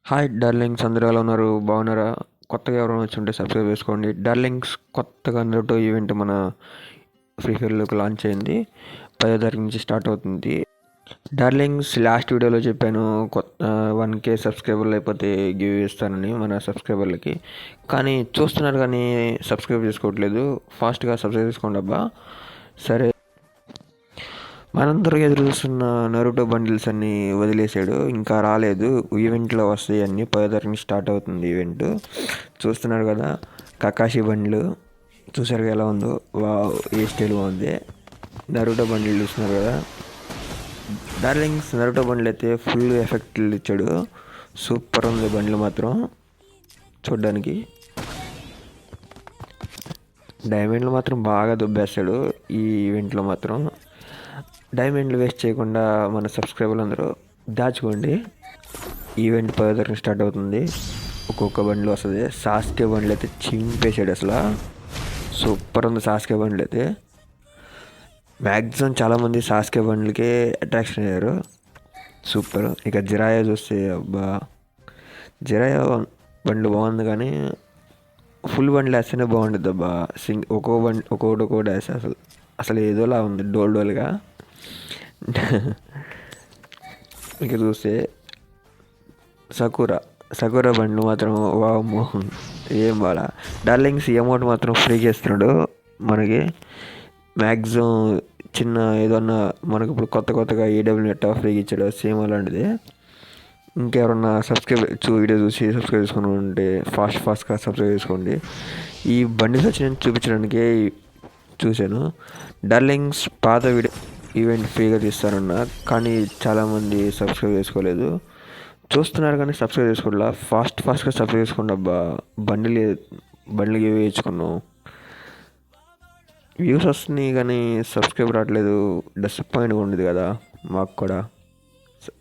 Hi darlings, అందరూ ఎలా ఉన్నారు? బాగున్నారా? కొత్తగా ఎవరైనా వచ్చి ఉంటే సబ్స్క్రైబ్ చేసుకోండి. డార్లింగ్స్ కొత్తగా నరుటో ఈవెంట్ మన ఫ్రీ ఫైర్లోకి లాంచ్ అయింది. 10వ తారీఖు నుంచి స్టార్ట్ అవుతుంది. డార్లింగ్స్ లాస్ట్ వీడియోలో చెప్పాను 1K సబ్స్క్రైబర్లు అయిపోతే గివ్ ఇస్తానని మన సబ్స్క్రైబర్లకి. కానీ చూస్తున్నారు కానీ సబ్స్క్రైబ్ చేసుకోవట్లేదు. ఫాస్ట్గా సబ్స్క్రైబ్ చేసుకోండి అబ్బా. సరే, మనందరూ ఎదురు చూస్తున్న నరుటో బండిల్స్ అన్నీ వదిలేసాడు, ఇంకా రాలేదు. ఈవెంట్లో వస్తాయి అన్నీ. 10వ తారీఖు స్టార్ట్ అవుతుంది ఈవెంట్. చూస్తున్నారు కదా కకాషి బండ్లు, చూసారు ఎలా ఉందో. ఏ స్టైల్ బాగుంది. నరుటో బండ్లు చూస్తున్నారు కదా డార్లింగ్స్. నరుటో బండ్లు అయితే ఫుల్ ఎఫెక్ట్లు ఇచ్చాడు. సూపర్ ఉంది బండ్లు మాత్రం చూడ్డానికి. డైమండ్లు మాత్రం బాగా దుబ్బేస్తాడు ఈ ఈవెంట్లో మాత్రం. డైమండ్లు వేస్ట్ చేయకుండా మన సబ్స్క్రైబర్లు అందరూ దాచుకోండి. ఈవెంట్ 10వ తారీఖు స్టార్ట్ అవుతుంది. ఒక్కొక్క బండ్లు వస్తుంది. సాస్కే బండ్లు అయితే చింపేసాడు అసలు. సూపర్ ఉంది సాస్కే బండ్లు అయితే. మ్యాక్సిమం చాలామంది సాస్కే బండ్లకే అట్రాక్షన్ అయ్యారు. సూపర్. ఇక జిరాయా చూస్తే అబ్బా, జిరాయా బండ్లు బాగుంది కానీ ఫుల్ బండ్లు వేస్తేనే బాగుంటుంది అబ్బా. ఒక్కొక్కటి వేస్తే అసలు ఏదోలా ఉంది, డోల్గా. ఇక చూస్తే సకురా బండ్లు మాత్రం వామ్మో ఏం బాగా. డార్లింగ్స్ ఈ అమౌంట్ మాత్రం ఫ్రీగా ఇస్తున్నాడు మనకి. మ్యాక్సిమం చిన్న ఏదన్నా మనకి ఇప్పుడు కొత్తగా ఏడబ్ల్యూ నెట్ ఫ్రీగా ఇచ్చాడు, సేమ్ అలాంటిది. ఇంకెవరన్నా వీడియో చూసి సబ్స్క్రైబ్ చేసుకుని ఉంటే ఫాస్ట్గా సబ్స్క్రైబ్ చేసుకోండి. ఈ బండి నేను చూపించడానికి చూశాను. డార్లింగ్స్ పాత వీడియో ఈవెంట్ ఫ్రీగా తీస్తారన్నా, కానీ చాలామంది సబ్స్క్రైబ్ చేసుకోలేదు. చూస్తున్నారు కానీ సబ్స్క్రైబ్ చేసుకోవట్లా. ఫాస్ట్గా సబ్స్క్రైబ్ చేసుకోండి అబ్బా. బండ్లు వేయించుకున్నాం. వ్యూస్ వస్తున్నాయి కానీ సబ్స్క్రైబ్ రావట్లేదు. డిసప్పాయింట్గా ఉండేది కదా మాకు కూడా.